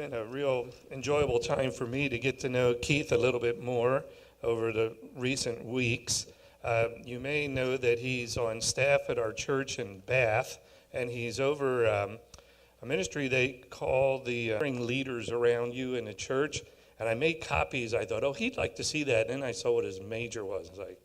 been a real enjoyable time for me to get to know Keith a little bit more over the recent weeks. You may know that he's on staff at our church in Bath, and he's over a ministry they call the Bring Leaders Around You in the church. And I made copies. I thought, oh, he'd like to see that. And then I saw what his major was. I was like,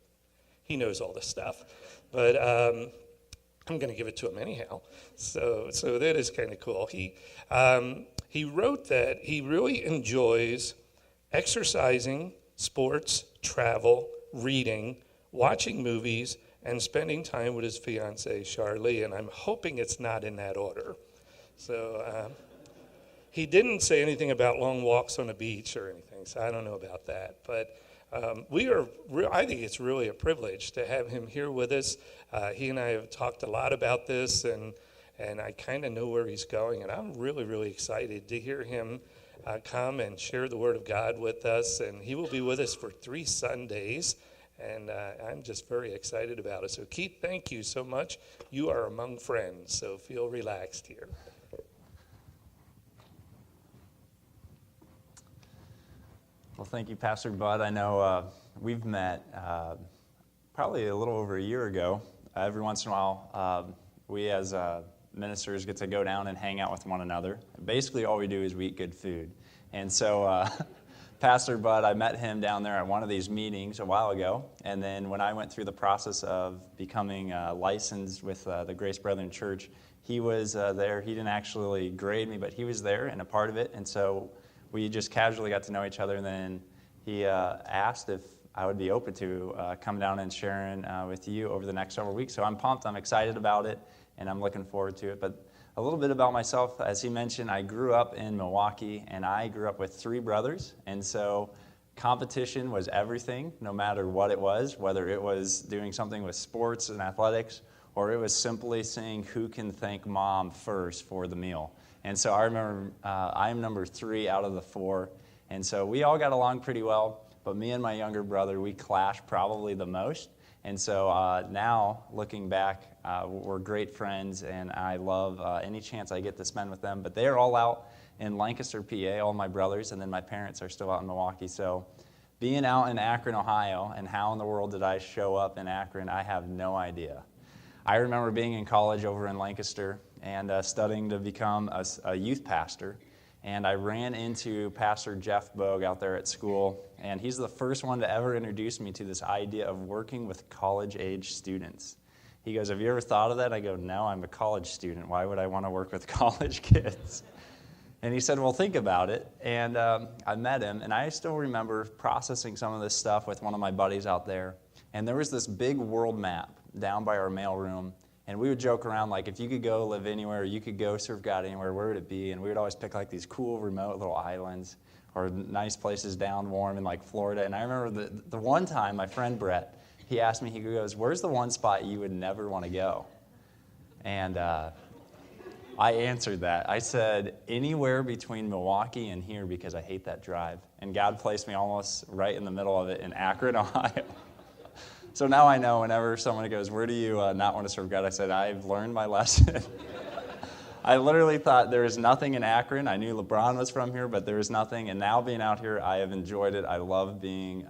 he knows all this stuff. But I'm going to give it to him anyhow. So that is kind of cool. He wrote that he really enjoys exercising, sports, travel, reading, watching movies, and spending time with his fiancée, Charlie. And I'm hoping it's not in that order. So he didn't say anything about long walks on the beach or anything, so I don't know about that. But I think it's really a privilege to have him here with us. He and I have talked a lot about this, and I kind of know where he's going, and I'm really, really excited to hear him come and share the Word of God with us. And he will be with us for 3 Sundays, and I'm just very excited about it. So Keith, thank you so much. You are among friends, so feel relaxed here. Well, thank you, Pastor Bud. I know we've met probably a little over a year ago. Every once in a while, we as ministers get to go down and hang out with one another. Basically, all we do is we eat good food. And so Pastor Bud, I met him down there at one of these meetings a while ago. And then when I went through the process of becoming licensed with the Grace Brethren Church, he was there. He didn't actually grade me, but he was there and a part of it. And so we just casually got to know each other, and then he asked if I would be open to come down and sharing with you over the next several weeks. So I'm pumped, I'm excited about it, and I'm looking forward to it. But a little bit about myself, as he mentioned, I grew up in Milwaukee, and I grew up with 3 brothers, and so competition was everything, no matter what it was, whether it was doing something with sports and athletics, or it was simply saying who can thank mom first for the meal. And so I remember I'm number 3 out of the 4. And so we all got along pretty well, but me and my younger brother, we clashed probably the most. And so now, looking back, we're great friends, and I love any chance I get to spend with them. But they're all out in Lancaster, PA, all my brothers, and then my parents are still out in Milwaukee. So being out in Akron, Ohio, and how in the world did I show up in Akron, I have no idea. I remember being in college over in Lancaster and studying to become a youth pastor. And I ran into Pastor Jeff Bogue out there at school, and he's the first one to ever introduce me to this idea of working with college-age students. He goes, "Have you ever thought of that?" I go, "No, I'm a college student. Why would I want to work with college kids?" And he said, "Well, think about it." And I met him, and I still remember processing some of this stuff with one of my buddies out there. And there was this big world map down by our mailroom. And we would joke around, like, if you could go live anywhere, you could go serve God anywhere, where would it be? And we would always pick, like, these cool, remote little islands or nice places down warm in, like, Florida. And I remember the one time, my friend Brett, he asked me, he goes, "Where's the one spot you would never want to go?" And I answered that. I said, "Anywhere between Milwaukee and here, because I hate that drive." And God placed me almost right in the middle of it in Akron, Ohio. So now I know whenever someone goes, "Where do you not want to serve God?" I said, "I've learned my lesson." I literally thought there was nothing in Akron. I knew LeBron was from here, but there was nothing. And now being out here, I have enjoyed it. I love being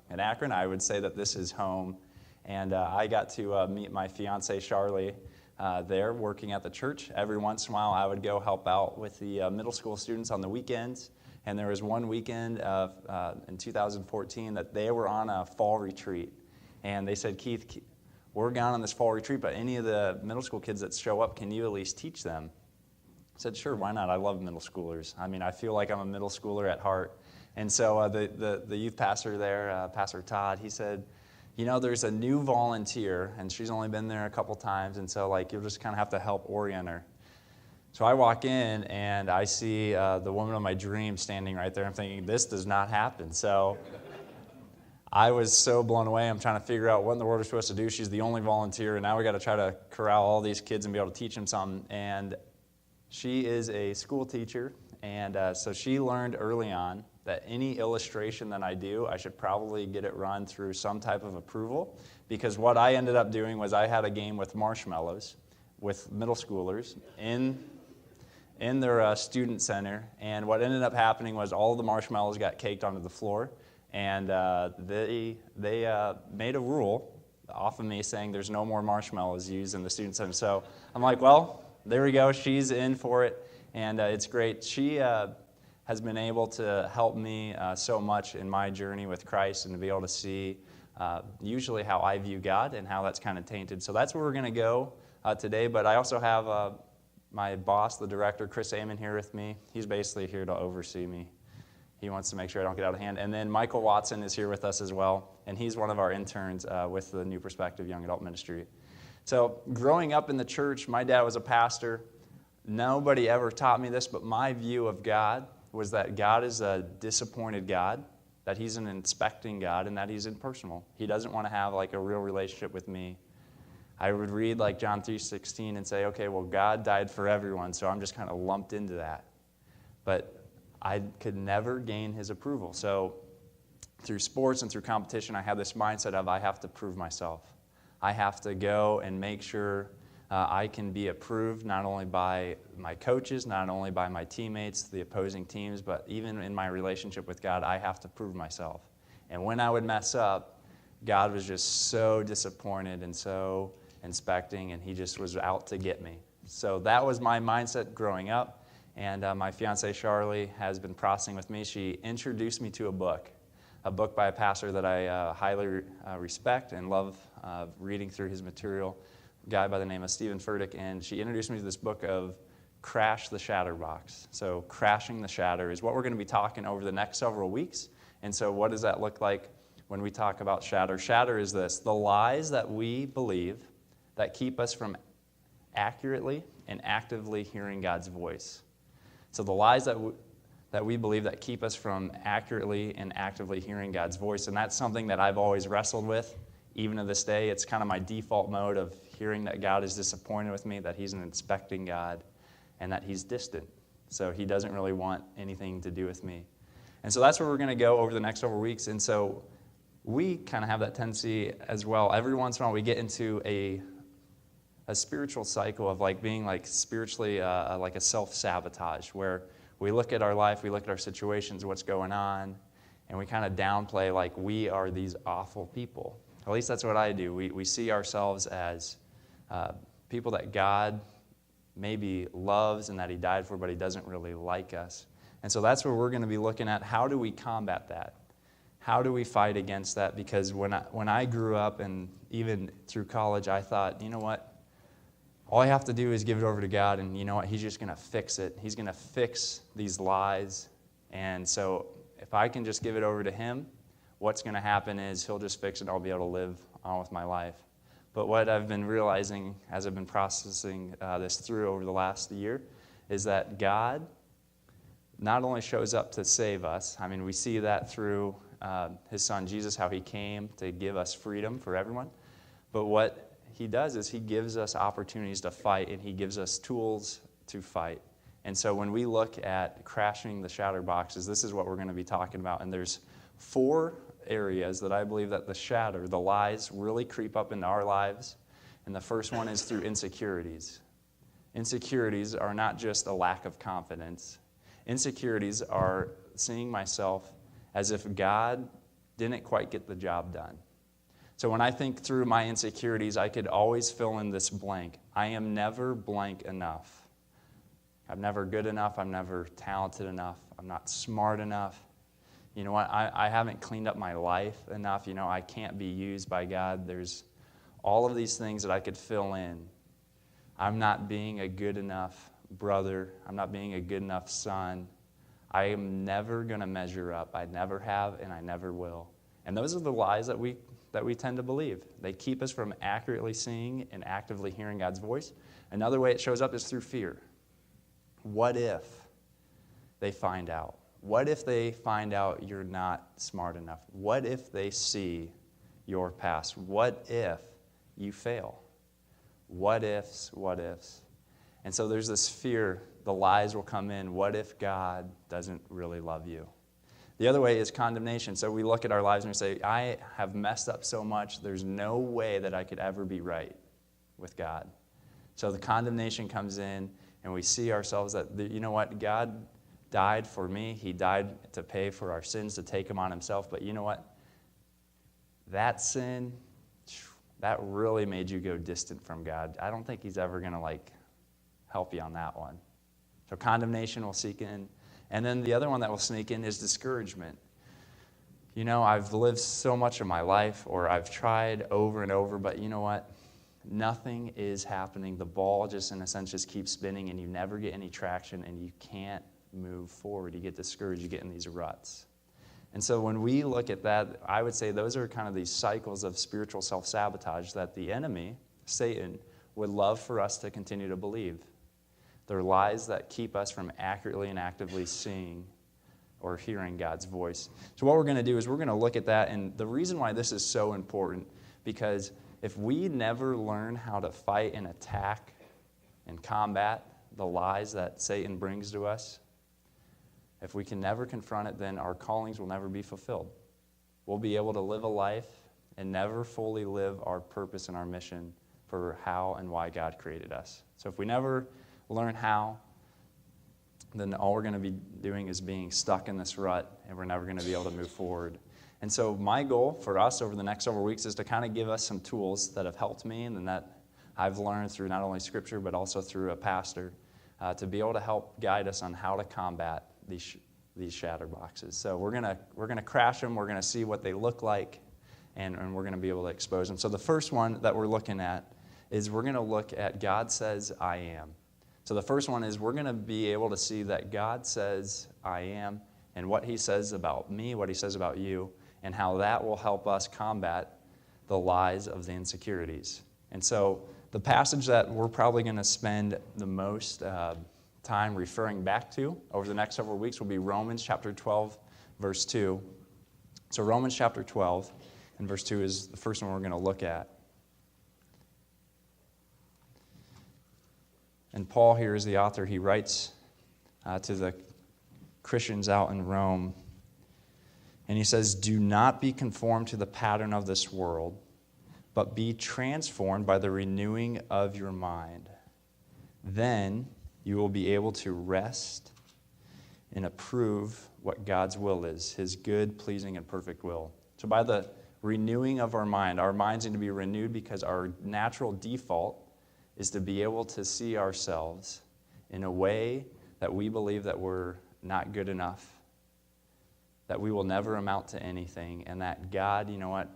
in Akron. I would say that this is home. And I got to meet my fiancée, Charlie, there working at the church. Every once in a while, I would go help out with the middle school students on the weekends. And there was one weekend in 2014 that they were on a fall retreat. And they said, "Keith, we're gone on this fall retreat, but any of the middle school kids that show up, can you at least teach them?" I said, "Sure, why not? I love middle schoolers. I mean, I feel like I'm a middle schooler at heart." And so the youth pastor there, Pastor Todd, he said, "You know, there's a new volunteer, and she's only been there a couple times, and so, like, you'll just kind of have to help orient her." So I walk in, and I see the woman of my dreams standing right there. I'm thinking, this does not happen. So I was so blown away. I'm trying to figure out what in the world we're supposed to do. She's the only volunteer, and now we got to try to corral all these kids and be able to teach them something. And she is a school teacher, and so she learned early on that any illustration that I do, I should probably get it run through some type of approval, because what I ended up doing was I had a game with marshmallows with middle schoolers in in their student center, and what ended up happening was all the marshmallows got caked onto the floor, and they made a rule off of me saying there's no more marshmallows used in the student center. So I'm like, well, there we go. She's in for it, and it's great. She has been able to help me so much in my journey with Christ and to be able to see usually how I view God and how that's kind of tainted. So that's where we're going to go today, but I also have my boss, the director, Chris Amon, here with me. He's basically here to oversee me. He wants to make sure I don't get out of hand. And then Michael Watson is here with us as well, and he's one of our interns with the New Perspective Young Adult Ministry. So growing up in the church, my dad was a pastor. Nobody ever taught me this, but my view of God was that God is a disappointed God, that he's an inspecting God, and that he's impersonal. He doesn't want to have like a real relationship with me. I would read like John 3:16 and say, okay, well, God died for everyone, so I'm just kind of lumped into that. But I could never gain his approval. So through sports and through competition, I had this mindset of I have to prove myself. I have to go and make sure I can be approved not only by my coaches, not only by my teammates, the opposing teams, but even in my relationship with God, I have to prove myself. And when I would mess up, God was just so disappointed and so inspecting, and he just was out to get me. So that was my mindset growing up, and my fiancée, Charlie, has been processing with me. She introduced me to a book by a pastor that I highly respect and love reading through his material, a guy by the name of Stephen Furtick, and she introduced me to this book of Crash the Chatterbox. So crashing the shatter is what we're going to be talking over the next several weeks. And so what does that look like when we talk about shatter? Shatter is this: the lies that we believe that keep us from accurately and actively hearing God's voice. So the lies that we believe that keep us from accurately and actively hearing God's voice, and that's something that I've always wrestled with, even to this day. It's kind of my default mode of hearing that God is disappointed with me, that he's an inspecting God, and that he's distant. So he doesn't really want anything to do with me. And so that's where we're going to go over the next several weeks. And so we kind of have that tendency as well. Every once in a while we get into a spiritual cycle of like being like spiritually like a self-sabotage, where we look at our life, we look at our situations, what's going on, and we kind of downplay like we are these awful people. At least that's what I do. We see ourselves as people that God maybe loves and that he died for, but he doesn't really like us. And so that's where we're going to be looking at how do we combat that? How do we fight against that? Because when I grew up and even through college, I thought, you know what? All I have to do is give it over to God, and you know what? He's just going to fix it. He's going to fix these lies. And so if I can just give it over to him, what's going to happen is he'll just fix it and I'll be able to live on with my life. But what I've been realizing as I've been processing this through over the last year is that God not only shows up to save us. I mean, we see that through his son Jesus, how he came to give us freedom for everyone. But what he does is he gives us opportunities to fight, and he gives us tools to fight. And so when we look at crashing the Chatterboxes, this is what we're going to be talking about. And there's 4 areas that I believe that the lies really creep up into our lives. And the first one is through insecurities. Insecurities are not just a lack of confidence. Insecurities are seeing myself as if God didn't quite get the job done. So when I think through my insecurities, I could always fill in this blank. I am never blank enough. I'm never good enough. I'm never talented enough. I'm not smart enough. You know what? I haven't cleaned up my life enough. You know, I can't be used by God. There's all of these things that I could fill in. I'm not being a good enough brother. I'm not being a good enough son. I am never going to measure up. I never have, and I never will. And those are the lies that we tend to believe. They keep us from accurately seeing and actively hearing God's voice. Another way it shows up is through fear. What if they find out? What if they find out you're not smart enough? What if they see your past? What if you fail? What ifs, what ifs? And so there's this fear. The lies will come in. What if God doesn't really love you? The other way is condemnation. So we look at our lives and we say, I have messed up so much, there's no way that I could ever be right with God. So the condemnation comes in, and we see ourselves that, you know what, God died for me. He died to pay for our sins, to take them on himself. But you know what? That sin, that really made you go distant from God. I don't think he's ever going to help you on that one. So condemnation will sneak in. And then the other one that will sneak in is discouragement. You know, I've lived so much of my life, or I've tried over and over, but you know what? Nothing is happening. The ball just, in a sense, just keeps spinning, and you never get any traction, and you can't move forward. You get discouraged. You get in these ruts. And so when we look at that, I would say those are kind of these cycles of spiritual self-sabotage that the enemy, Satan, would love for us to continue to believe. They're lies that keep us from accurately and actively seeing or hearing God's voice. So what we're going to do is we're going to look at that, and the reason why this is so important, because if we never learn how to fight and attack and combat the lies that Satan brings to us, if we can never confront it, then our callings will never be fulfilled. We'll be able to live a life and never fully live our purpose and our mission for how and why God created us. So if we never learn how, then all we're going to be doing is being stuck in this rut, and we're never going to be able to move forward. And so my goal for us over the next several weeks is to kind of give us some tools that have helped me and that I've learned through not only Scripture but also through a pastor to be able to help guide us on how to combat these Chatterboxes. So we're gonna crash them. We're gonna see what they look like, and we're gonna be able to expose them. So the first one that we're looking at is we're gonna look at God says I am. So the first one is we're gonna be able to see that God says I am, and what he says about me, what he says about you, and how that will help us combat the lies of the insecurities. And so the passage that we're probably gonna spend the most time referring back to over the next several weeks will be Romans chapter 12, verse 2. So Romans chapter 12 and verse 2 is the first one we're going to look at. And Paul here is the author. He writes to the Christians out in Rome, and he says, "Do not be conformed to the pattern of this world, but be transformed by the renewing of your mind. Then you will be able to rest and approve what God's will is, his good, pleasing, and perfect will." So by the renewing of our minds need to be renewed because our natural default is to be able to see ourselves in a way that we believe that we're not good enough, that we will never amount to anything, and that God, you know what,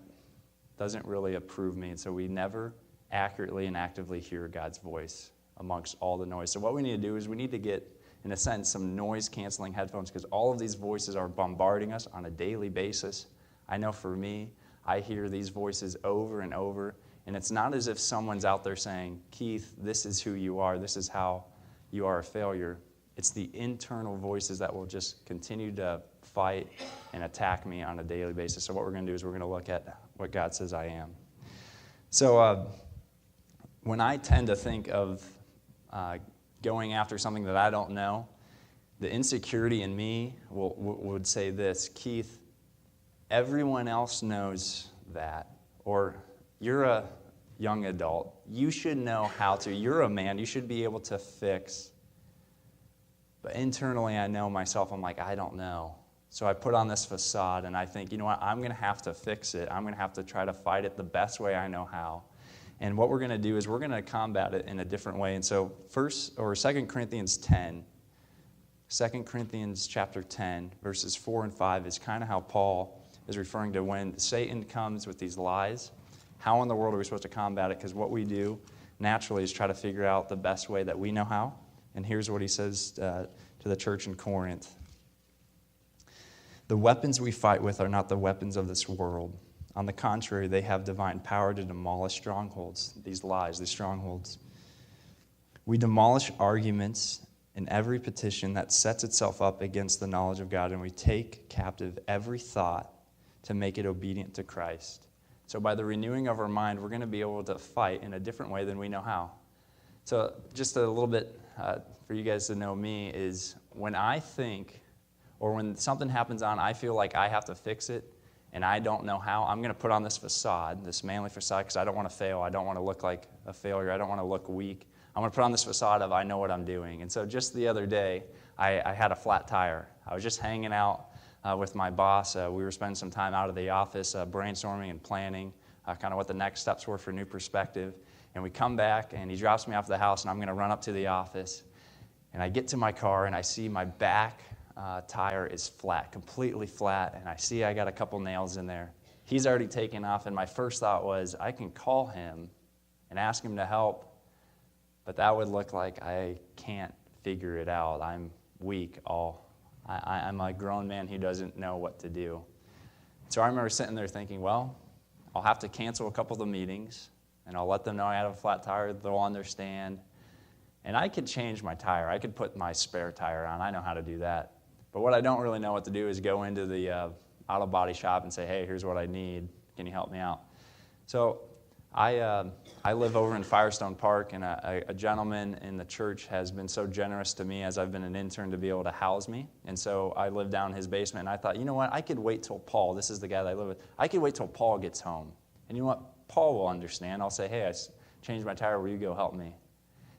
doesn't really approve me. And so we never accurately and actively hear God's voice amongst all the noise. So what we need to do is we need to get, in a sense, some noise-canceling headphones, because all of these voices are bombarding us on a daily basis. I know for me, I hear these voices over and over, and it's not as if someone's out there saying, "Keith, this is who you are, this is how you are a failure." It's the internal voices that will just continue to fight and attack me on a daily basis. So what we're going to do is we're going to look at what God says I am. So when I tend to think of going after something that I don't know, the insecurity in me would say this: "Keith, everyone else knows that," or "You're a young adult. You should know how to. You're a man. You should be able to fix." But internally, I know myself. I'm like, I don't know. So I put on this facade, and I think, you know what? I'm going to have to fix it. I'm going to have to try to fight it the best way I know how. And what we're going to do is we're going to combat it in a different way. And so 2 Corinthians 10, 2 Corinthians chapter 10, verses 4 and 5 is kind of how Paul is referring to when Satan comes with these lies. How in the world are we supposed to combat it? Because what we do naturally is try to figure out the best way that we know how. And here's what he says to the church in Corinth. "The weapons we fight with are not the weapons of this world. On the contrary, they have divine power to demolish strongholds," these lies, these strongholds. "We demolish arguments and every petition that sets itself up against the knowledge of God, and we take captive every thought to make it obedient to Christ." So by the renewing of our mind, we're going to be able to fight in a different way than we know how. So just a little bit for you guys to know me is when I think, or when something happens I feel like I have to fix it, and I don't know how, I'm going to put on this facade, this manly facade, because I don't want to fail. I don't want to look like a failure. I don't want to look weak. I'm going to put on this facade of I know what I'm doing. And so just the other day, I had a flat tire. I was just hanging out with my boss. We were spending some time out of the office brainstorming and planning kind of what the next steps were for New Perspective. And we come back, and he drops me off at the house, and I'm going to run up to the office. And I get to my car, and I see my back tire is flat, completely flat, and I see I got a couple nails in there. He's already taken off, and my first thought was, I can call him and ask him to help, but that would look like I can't figure it out. I'm weak. I'm a grown man who doesn't know what to do. So I remember sitting there thinking, well, I'll have to cancel a couple of the meetings, and I'll let them know I have a flat tire. They'll understand. And I could change my tire. I could put my spare tire on. I know how to do that. But what I don't really know what to do is go into the auto body shop and say, hey, here's what I need. Can you help me out? So I live over in Firestone Park, and a gentleman in the church has been so generous to me as I've been an intern to be able to house me. And so I live down in his basement, and I thought, you know what, I could wait till Paul, this is the guy that I live with, I could wait till Paul gets home. And you know what, Paul will understand. I'll say, hey, I changed my tire, will you go help me?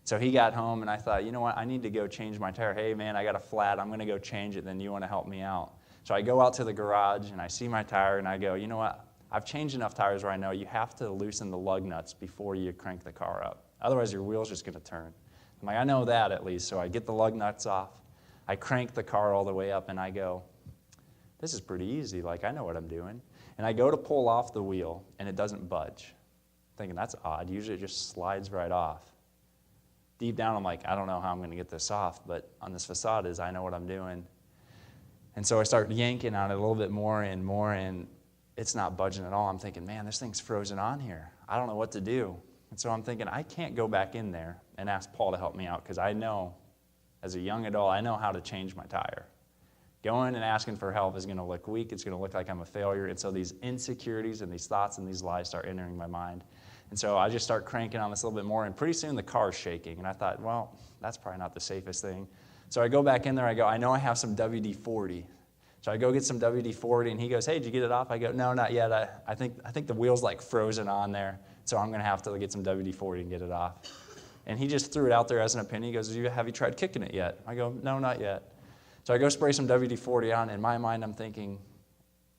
So he got home, and I thought, you know what, I need to go change my tire. Hey, man, I got a flat, I'm going to go change it, then you want to help me out. So I go out to the garage, and I see my tire, and I go, you know what, I've changed enough tires where I know you have to loosen the lug nuts before you crank the car up. Otherwise, your wheel's just going to turn. I'm like, I know that at least. So I get the lug nuts off. I crank the car all the way up, and I go, this is pretty easy. Like, I know what I'm doing. And I go to pull off the wheel, and it doesn't budge. Thinking, that's odd. Usually it just slides right off. Deep down, I'm like, I don't know how I'm going to get this off, but on this facade is I know what I'm doing. And so I start yanking on it a little bit more, and it's not budging at all. I'm thinking, man, this thing's frozen on here. I don't know what to do. And so I'm thinking, I can't go back in there and ask Paul to help me out because I know, as a young adult, I know how to change my tire. Going and asking for help is going to look weak. It's going to look like I'm a failure. And so these insecurities and these thoughts and these lies start entering my mind. And so I just start cranking on this a little bit more, and pretty soon the car's shaking. And I thought, well, that's probably not the safest thing. So I go back in there. I go, I know I have some WD-40. So I go get some WD-40, and he goes, hey, did you get it off? I go, no, not yet. I think the wheel's like frozen on there, so I'm going to have to get some WD-40 and get it off. And he just threw it out there as an opinion. He goes, have you tried kicking it yet? I go, no, not yet. So I go spray some WD-40 on. In my mind, I'm thinking,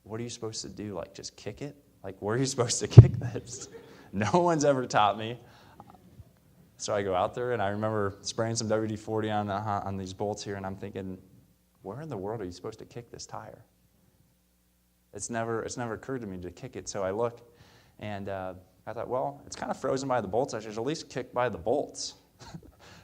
what are you supposed to do? Like, just kick it? Like, where are you supposed to kick this? No one's ever taught me. So I go out there, and I remember spraying some WD-40 on these bolts here, and I'm thinking, where in the world are you supposed to kick this tire? It's never occurred to me to kick it. So I look, and I thought, well, it's kind of frozen by the bolts. I should at least kick by the bolts.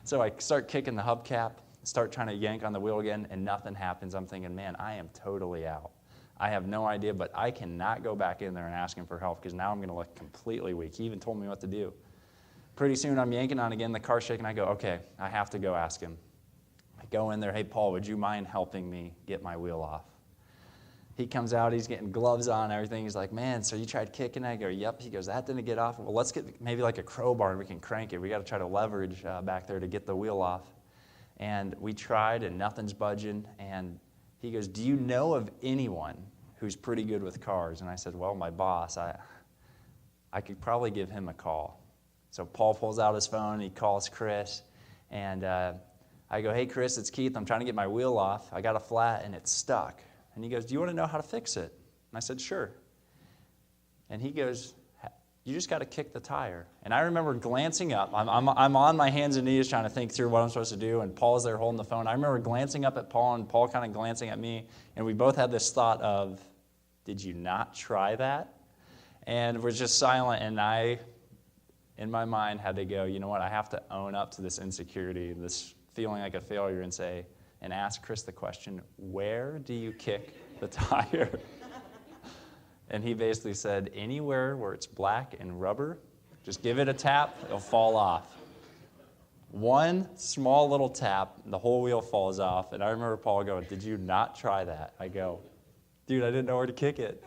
So I start kicking the hubcap, start trying to yank on the wheel again, and nothing happens. I'm thinking, man, I am totally out. I have no idea, but I cannot go back in there and ask him for help because now I'm going to look completely weak. He even told me what to do. Pretty soon I'm yanking on again, the car's shaking. I go, okay, I have to go ask him. I go in there, hey, Paul, would you mind helping me get my wheel off? He comes out, he's getting gloves on, everything. He's like, man, so you tried kicking? I go, yep. He goes, that didn't get off. Well, let's get maybe like a crowbar and we can crank it. We got to try to leverage back there to get the wheel off. And we tried, and nothing's budging. And he goes, do you know of anyone who's pretty good with cars? And I said, well, my boss, I could probably give him a call. So Paul pulls out his phone, he calls Chris, and I go, hey, Chris, it's Keith. I'm trying to get my wheel off. I got a flat, and it's stuck. And he goes, do you want to know how to fix it? And I said, sure. And he goes, you just got to kick the tire. And I remember glancing up. I'm on my hands and knees trying to think through what I'm supposed to do, and Paul's there holding the phone. I remember glancing up at Paul, and Paul kind of glancing at me, and we both had this thought of, did you not try that? And we're just silent, and I, in my mind, had to go, you know what, I have to own up to this insecurity, this feeling like a failure, and ask Chris the question, where do you kick the tire? And he basically said, anywhere where it's black and rubber, just give it a tap, it'll fall off. One small little tap, the whole wheel falls off. And I remember Paul going, did you not try that? I go, dude, I didn't know where to kick it.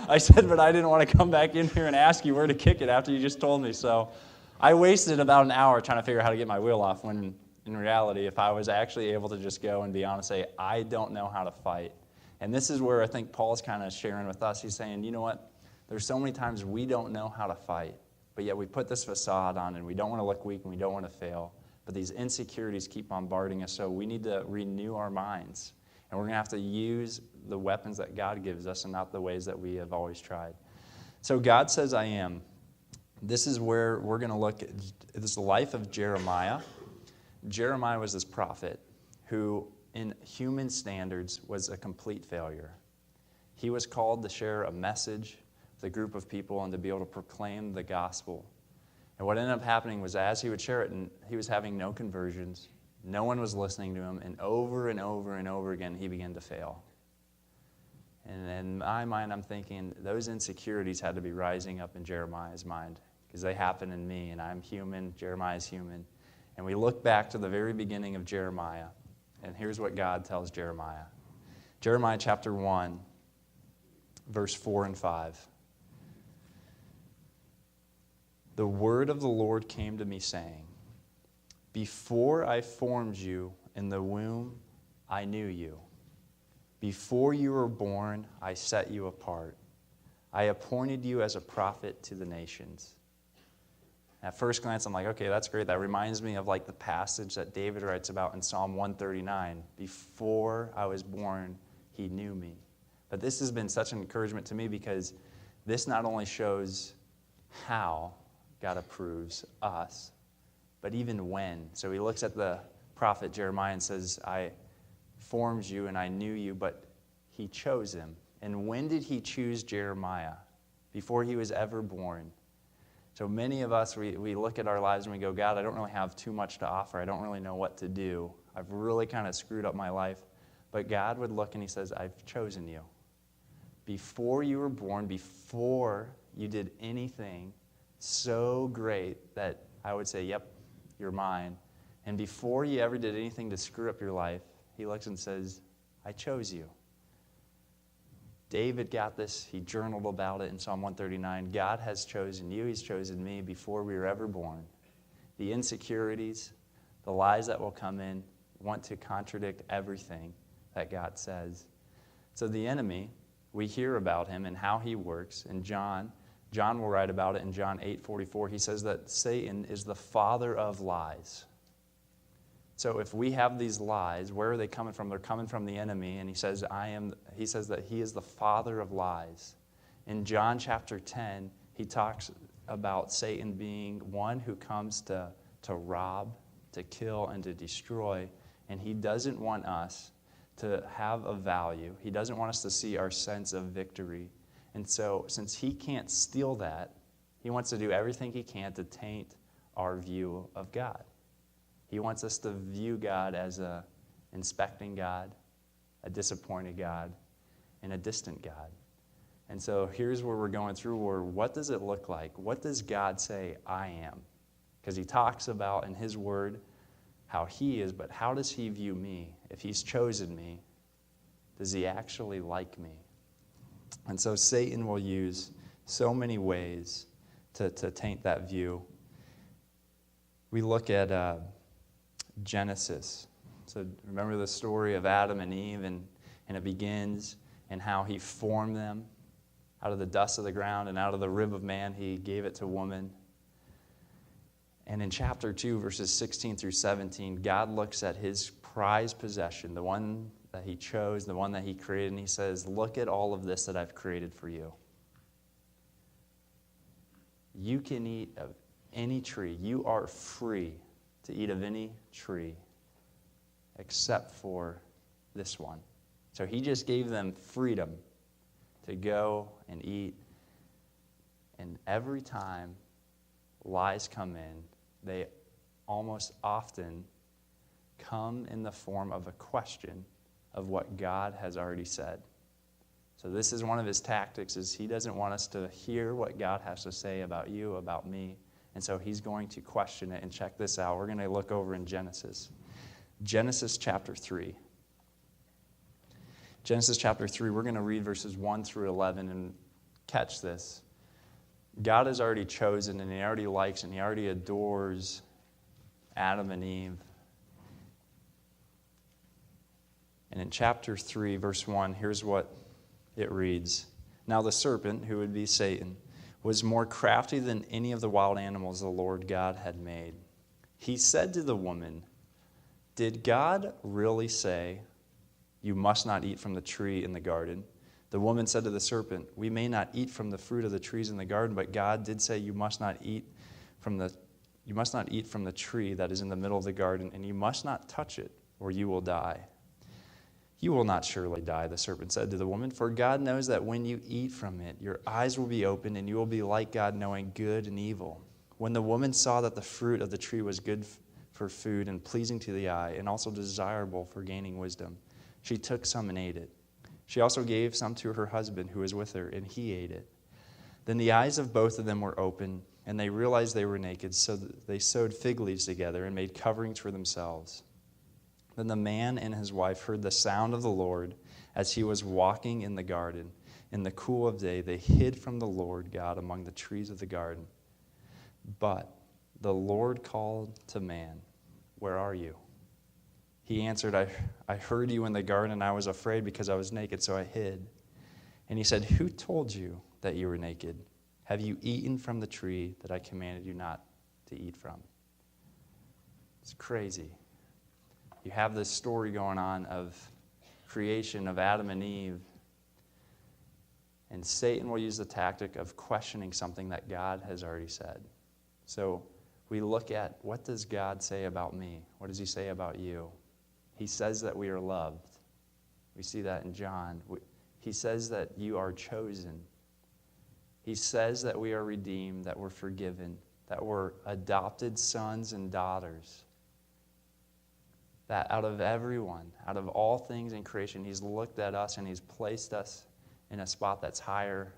I said, but I didn't want to come back in here and ask you where to kick it after you just told me. So I wasted about an hour trying to figure out how to get my wheel off, when in reality, if I was actually able to just go and be honest, say, I don't know how to fight. And this is where I think Paul's kind of sharing with us. He's saying, you know what? There's so many times we don't know how to fight. but yet we put this facade on, and we don't want to look weak, and we don't want to fail. But these insecurities keep bombarding us, so we need to renew our minds. And we're going to have to use the weapons that God gives us and not the ways that we have always tried. So God says, I am. This is where we're going to look at this life of Jeremiah. Jeremiah was this prophet who, in human standards, was a complete failure. He was called to share a message with a group of people and to be able to proclaim the gospel. And what ended up happening was as he would share it, and he was having no conversions, no one was listening to him, and over and over again, he began to fail. And in my mind, I'm thinking those insecurities had to be rising up in Jeremiah's mind because they happen in me, and I'm human, Jeremiah's human. And we look back to the very beginning of Jeremiah, and here's what God tells Jeremiah. Jeremiah chapter 1, verse 4 and 5. The word of the Lord came to me, saying, before I formed you in the womb, I knew you. Before you were born, I set you apart. I appointed you as a prophet to the nations. At first glance, I'm like, okay, that's great. That reminds me of like the passage that David writes about in Psalm 139. Before I was born, he knew me. But this has been such an encouragement to me because this not only shows how God approves us, but even when. So he looks at the prophet Jeremiah and says, I formed you and I knew you, but he chose him. And when did he choose Jeremiah? Before he was ever born. So many of us, we look at our lives and we go, God, I don't really have too much to offer. I don't really know what to do. I've really kind of screwed up my life. But God would look and he says, I've chosen you. Before you were born, before you did anything so great that I would say, yep, you're mine. And before you ever did anything to screw up your life, he looks and says, I chose you. David got this. He journaled about it in Psalm 139. God has chosen you. He's chosen me before we were ever born. The insecurities, the lies that will come in, want to contradict everything that God says. So the enemy, we hear about him and how he works. And John will write about it in John 8:44. He says that Satan is the father of lies. So if we have these lies, where are they coming from? They're coming from the enemy, and he says that he is the father of lies. In John chapter 10, he talks about Satan being one who comes to rob, to kill, and to destroy, and he doesn't want us to have a value. He doesn't want us to see our sense of victory. And so since he can't steal that, he wants to do everything he can to taint our view of God. He wants us to view God as an inspecting God, a disappointed God, and a distant God. And so here's where we're going through, where what does it look like? What does God say I am? Because he talks about in his word how he is, but how does he view me? If he's chosen me, does he actually like me? And so Satan will use so many ways to taint that view. We look at Genesis. So remember the story of Adam and Eve, and it begins and how he formed them out of the dust of the ground, and out of the rib of man he gave it to woman. And in chapter 2, verses 16 through 17, God looks at his prized possession, the one that he chose, the one that he created, and he says, look at all of this that I've created for you. You can eat of any tree. You are free to eat of any tree except for this one. So he just gave them freedom to go and eat. And every time lies come in, they almost often come in the form of a question of what God has already said. So this is one of his tactics, is he doesn't want us to hear what God has to say about you, about me. And so he's going to question it. And check this out. We're going to look over in Genesis. Genesis chapter 3. Genesis chapter 3, we're going to read verses 1 through 11 and catch this. God has already chosen, and he already likes, and he already adores Adam and Eve. And in chapter 3, verse 1, here's what it reads. Now the serpent, who would be Satan, was more crafty than any of the wild animals the Lord God had made. He said to the woman, "Did God really say, 'You must not eat from the tree in the garden'?" The woman said to the serpent, "We may not eat from the fruit of the trees in the garden, but God did say, 'You must not eat from the tree that is in the middle of the garden, and you must not touch it, or you will die.'" "You will not surely die," the serpent said to the woman, "for God knows that when you eat from it, your eyes will be opened, and you will be like God, knowing good and evil." When the woman saw that the fruit of the tree was good for food and pleasing to the eye, and also desirable for gaining wisdom, she took some and ate it. She also gave some to her husband who was with her, and he ate it. Then the eyes of both of them were opened, and they realized they were naked, so they sewed fig leaves together and made coverings for themselves. Then the man and his wife heard the sound of the Lord as he was walking in the garden. In the cool of day, they hid from the Lord God among the trees of the garden. But the Lord called to man, "Where are you?" He answered, I heard you in the garden, and I was afraid because I was naked, so I hid." And he said, "Who told you that you were naked? Have you eaten from the tree that I commanded you not to eat from?" It's crazy. You have this story going on of creation of Adam and Eve, and Satan will use the tactic of questioning something that God has already said. So we look at, what does God say about me? What does he say about you? He says that we are loved. We see that in John. He says that you are chosen. He says that we are redeemed, that we're forgiven, that we're adopted sons and daughters. That out of everyone, out of all things in creation, he's looked at us and he's placed us in a spot that's higher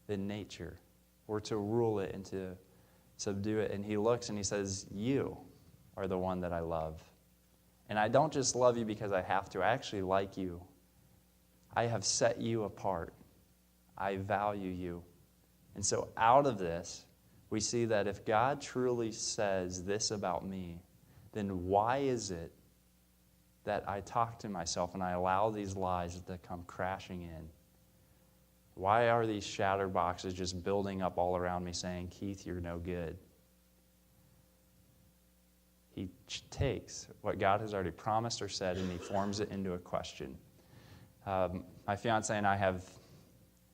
than nature. We're to rule it and to subdue it. And he looks and he says, "You are the one that I love. And I don't just love you because I have to. I actually like you. I have set you apart. I value you." And so out of this, we see that if God truly says this about me, then why is it that I talk to myself and I allow these lies to come crashing in? Why are these Chatterboxes just building up all around me saying, "Keith, you're no good"? He takes what God has already promised or said and he forms it into a question. My fiance and I have,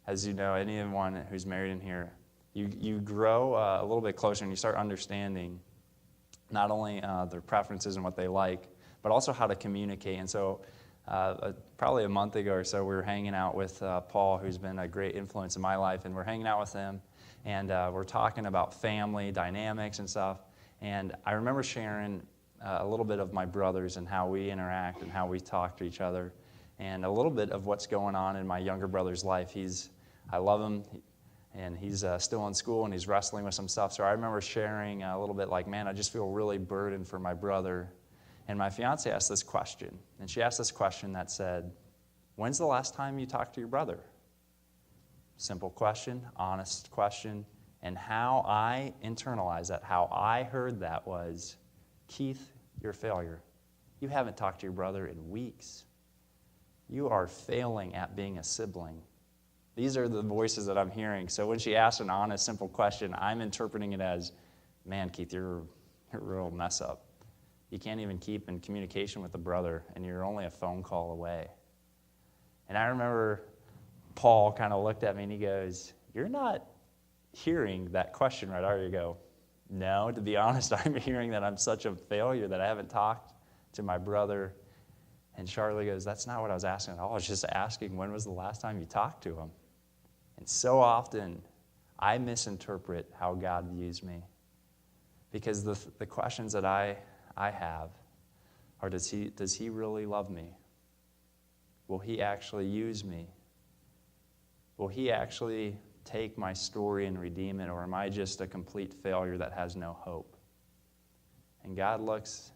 as you know, anyone who's married in here, you grow a little bit closer and you start understanding not only their preferences and what they like, but also how to communicate. And so probably a month ago or so, we were hanging out with Paul, who's been a great influence in my life, and we're hanging out with him, and we're talking about family dynamics and stuff. And I remember sharing a little bit of my brothers and how we interact and how we talk to each other, and a little bit of what's going on in my younger brother's life. I love him, and he's still in school, and he's wrestling with some stuff. So I remember sharing a little bit like, "Man, I just feel really burdened for my brother." And my fiance asked this question, and she asked this question that said, "When's the last time you talked to your brother?" Simple question, honest question. And how I internalized that, how I heard that was, "Keith, you're a failure. You haven't talked to your brother in weeks. You are failing at being a sibling." These are the voices that I'm hearing. So when she asked an honest, simple question, I'm interpreting it as, "Man, Keith, you're a real mess up. You can't even keep in communication with a brother, and you're only a phone call away." And I remember Paul kind of looked at me and he goes, "You're not hearing that question right, are you?" Go, "No, to be honest, I'm hearing that I'm such a failure that I haven't talked to my brother." And Charlie goes, "That's not what I was asking at all. I was just asking, when was the last time you talked to him?" And so often, I misinterpret how God views me. Because the questions that I have are, does he really love me? Will he actually use me? Will he actually take my story and redeem it, or am I just a complete failure that has no hope? And God looks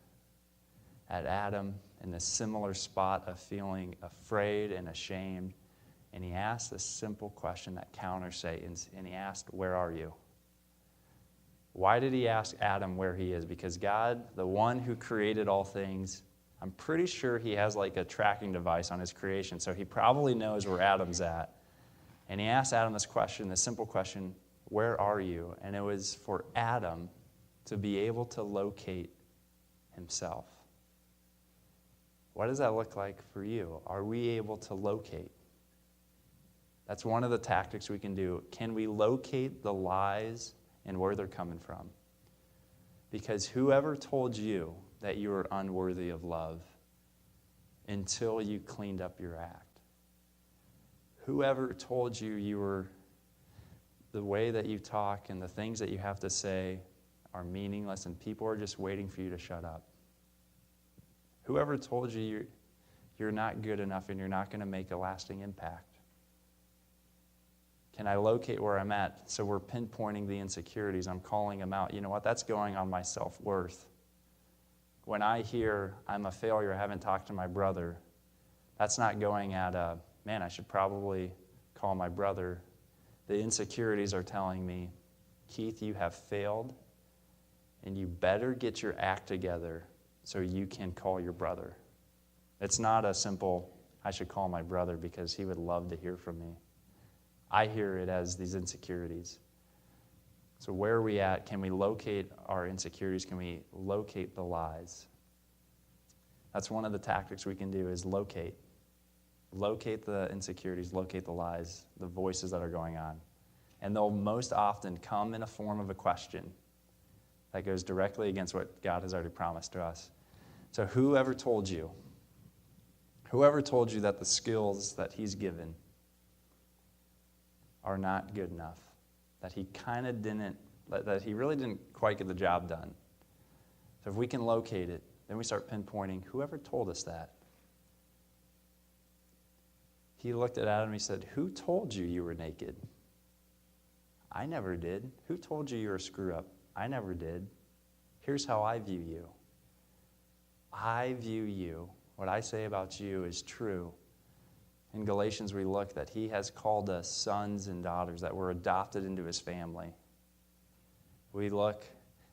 at Adam in this similar spot of feeling afraid and ashamed, and he asks this simple question that counters Satan's, and he asked, "Where are you?" Why did he ask Adam where he is? Because God, the one who created all things, I'm pretty sure he has like a tracking device on his creation, so he probably knows where Adam's at. And he asked Adam this question, this simple question, where are you? And it was for Adam to be able to locate himself. What does that look like for you? Are we able to locate? That's one of the tactics we can do. Can we locate the lies and where they're coming from? Because whoever told you that you were unworthy of love until you cleaned up your act? Whoever told you you were, the way that you talk and the things that you have to say are meaningless and people are just waiting for you to shut up? Whoever told you you're not good enough and you're not going to make a lasting impact? Can I locate where I'm at? So we're pinpointing the insecurities. I'm calling them out. You know what? That's going on my self-worth. When I hear I'm a failure, I haven't talked to my brother, that's not going at man, I should probably call my brother. The insecurities are telling me, Keith, you have failed, and you better get your act together so you can call your brother. It's not a simple, I should call my brother because he would love to hear from me. I hear it as these insecurities. So where are we at? Can we locate our insecurities? Can we locate the lies? That's one of the tactics we can do is locate. Locate the insecurities, locate the lies, the voices that are going on. And they'll most often come in a form of a question that goes directly against what God has already promised to us. So whoever told you that the skills that he's given are not good enough, that he really didn't quite get the job done. So if we can locate it, then we start pinpointing whoever told us that. He looked at Adam and he said, who told you you were naked? I never did. Who told you you were a screw-up? I never did. Here's how I view you. I view you. What I say about you is true. In Galatians, we look that he has called us sons and daughters, that we're adopted into his family. We look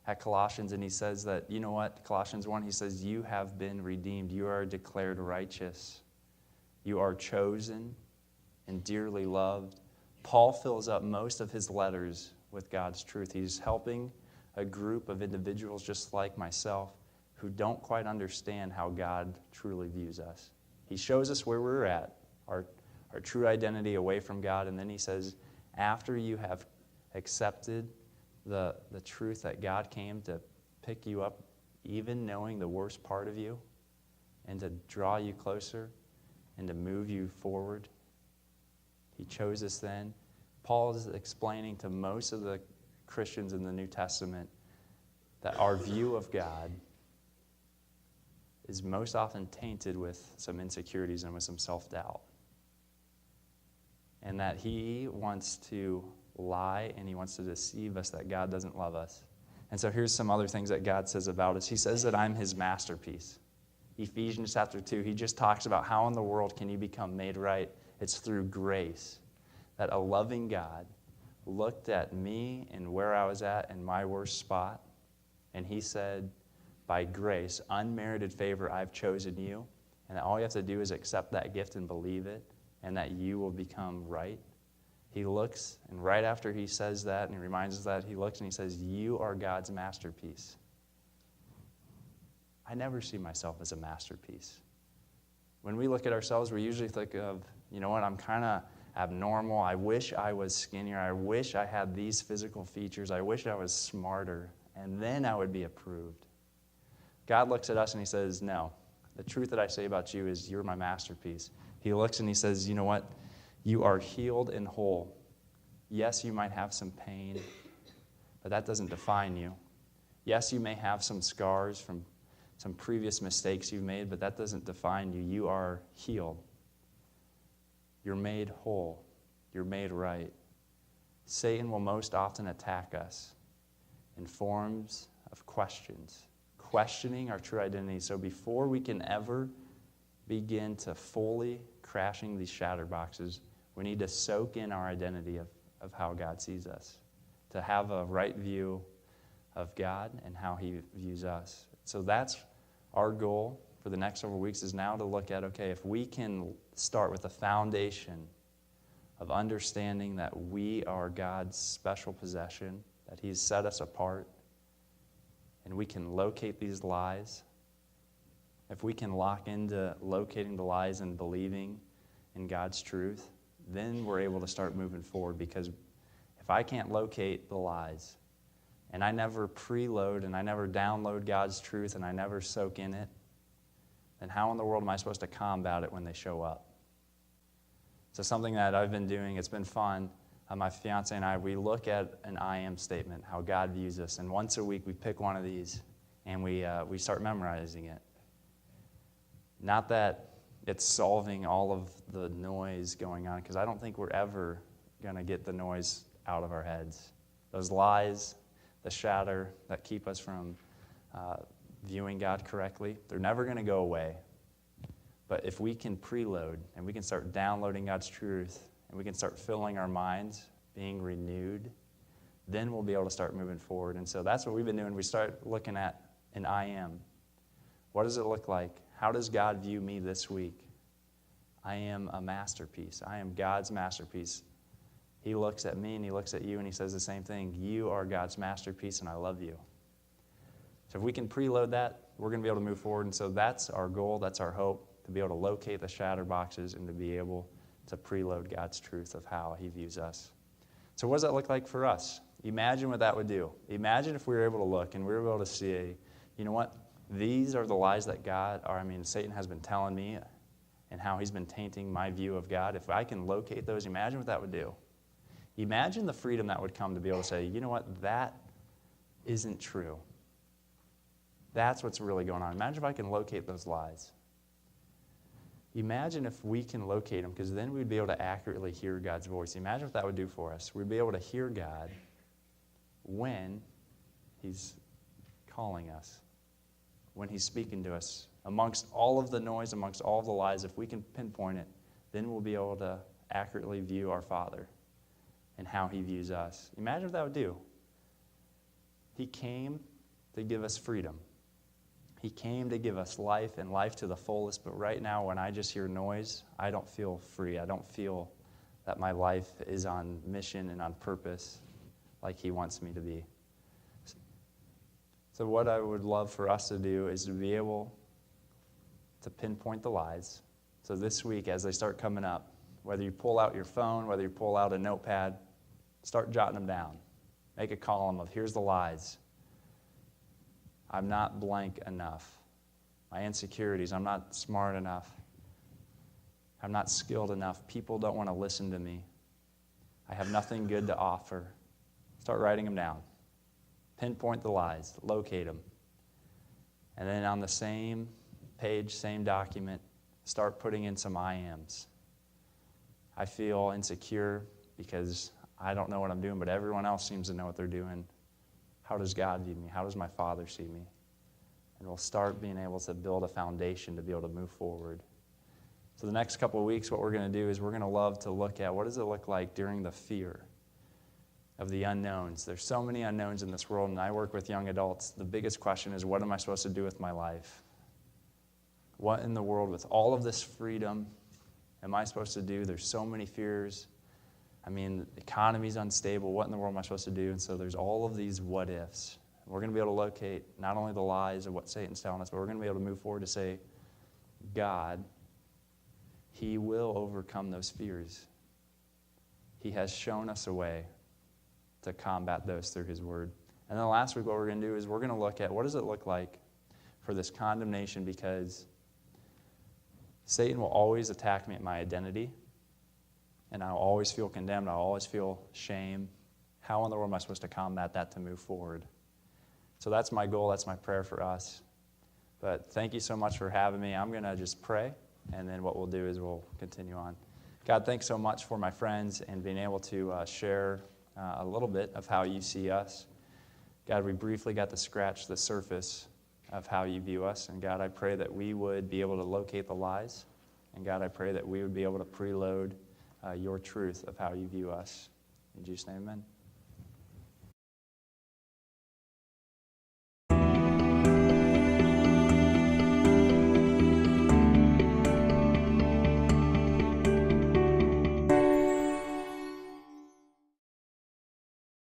at Colossians, and he says that, you know what? Colossians 1, he says, you have been redeemed. You are declared righteous. You are chosen and dearly loved. Paul fills up most of his letters with God's truth. He's helping a group of individuals just like myself who don't quite understand how God truly views us. He shows us where we're at, our true identity away from God, and then he says, after you have accepted the truth that God came to pick you up, even knowing the worst part of you, and to draw you closer and to move you forward, he chose us then. Paul is explaining to most of the Christians in the New Testament that our view of God is most often tainted with some insecurities and with some self-doubt. And that he wants to lie and he wants to deceive us that God doesn't love us. And so here's some other things that God says about us. He says that I'm his masterpiece. Ephesians chapter 2, he just talks about how in the world can you become made right. It's through grace. That a loving God looked at me and where I was at in my worst spot, and he said, by grace, unmerited favor, I've chosen you, and that all you have to do is accept that gift and believe it, and that you will become right. He looks, and right after he says that, and he reminds us that, he looks and he says, you are God's masterpiece. I never see myself as a masterpiece. When we look at ourselves, we usually think of, you know what, I'm kind of abnormal. I wish I was skinnier. I wish I had these physical features. I wish I was smarter, and then I would be approved. God looks at us and he says, no, the truth that I say about you is you're my masterpiece. He looks and he says, you know what, you are healed and whole. Yes, you might have some pain, but that doesn't define you. Yes, you may have some scars from some previous mistakes you've made, but that doesn't define you. You are healed. You're made whole. You're made right. Satan will most often attack us in forms of questions, questioning our true identity. So before we can ever begin to fully crashing these chatterboxes, we need to soak in our identity of how God sees us, to have a right view of God and how he views us. So that's our goal for the next several weeks, is now to look at, okay, if we can start with the foundation of understanding that we are God's special possession, that He's set us apart, and we can locate these lies. If we can lock into locating the lies and believing in God's truth, then we're able to start moving forward. Because if I can't locate the lies, and I never preload and I never download God's truth and I never soak in it, then how in the world am I supposed to combat it when they show up? So something that I've been doing, it's been fun. My fiance and I, we look at an I am statement, how God views us. And once a week we pick one of these and we start memorizing it. Not that it's solving all of the noise going on, because I don't think we're ever going to get the noise out of our heads. Those lies, the shatter that keep us from viewing God correctly, they're never going to go away. But if we can preload and we can start downloading God's truth and we can start filling our minds, being renewed, then we'll be able to start moving forward. And so that's what we've been doing. We start looking at an I am. What does it look like? How does God view me this week? I am a masterpiece. I am God's masterpiece. He looks at me and He looks at you and He says the same thing. You are God's masterpiece and I love you. So if we can preload that, we're going to be able to move forward. And so that's our goal, that's our hope, to be able to locate the Chatterboxes and to be able to preload God's truth of how He views us. So what does that look like for us? Imagine what that would do. Imagine if we were able to look and we were able to see, you know what? These are the lies that Satan has been telling me and how he's been tainting my view of God. If I can locate those, imagine what that would do. Imagine the freedom that would come to be able to say, you know what? That isn't true. That's what's really going on. Imagine if I can locate those lies. Imagine if we can locate them, because then we'd be able to accurately hear God's voice. Imagine what that would do for us. We'd be able to hear God when He's calling us, when He's speaking to us. Amongst all of the noise, amongst all of the lies, if we can pinpoint it, then we'll be able to accurately view our Father and how He views us. Imagine what that would do. He came to give us freedom. He came to give us life and life to the fullest, but right now when I just hear noise, I don't feel free. I don't feel that my life is on mission and on purpose like He wants me to be. So what I would love for us to do is to be able to pinpoint the lies. So this week, as they start coming up, whether you pull out your phone, whether you pull out a notepad, start jotting them down. Make a column of, here's the lies. I'm not blank enough. My insecurities, I'm not smart enough. I'm not skilled enough. People don't want to listen to me. I have nothing good to offer. Start writing them down. Pinpoint the lies. Locate them. And then on the same page, same document, start putting in some I ams. I feel insecure because I don't know what I'm doing, but everyone else seems to know what they're doing. How does God view me? How does my Father see me? And we'll start being able to build a foundation to be able to move forward. So the next couple of weeks, what we're going to do is we're going to love to look at what does it look like during the fear of the unknowns. There's so many unknowns in this world, and I work with young adults. The biggest question is, what am I supposed to do with my life? What in the world, with all of this freedom, am I supposed to do? There's so many fears. The economy's unstable. What in the world am I supposed to do? And so there's all of these what ifs. We're going to be able to locate not only the lies of what Satan's telling us, but we're going to be able to move forward to say, God, He will overcome those fears. He has shown us a way to combat those through His Word. And then last week, what we're going to do is we're going to look at what does it look like for this condemnation, because Satan will always attack me at my identity. And I'll always feel condemned. I'll always feel shame. How in the world am I supposed to combat that to move forward? So that's my goal. That's my prayer for us. But thank you so much for having me. I'm going to just pray, and then what we'll do is we'll continue on. God, thanks so much for my friends and being able to share a little bit of how you see us. God, we briefly got to scratch the surface of how you view us. And God, I pray that we would be able to locate the lies. And God, I pray that we would be able to preload your truth of how you view us. In Jesus' name, amen.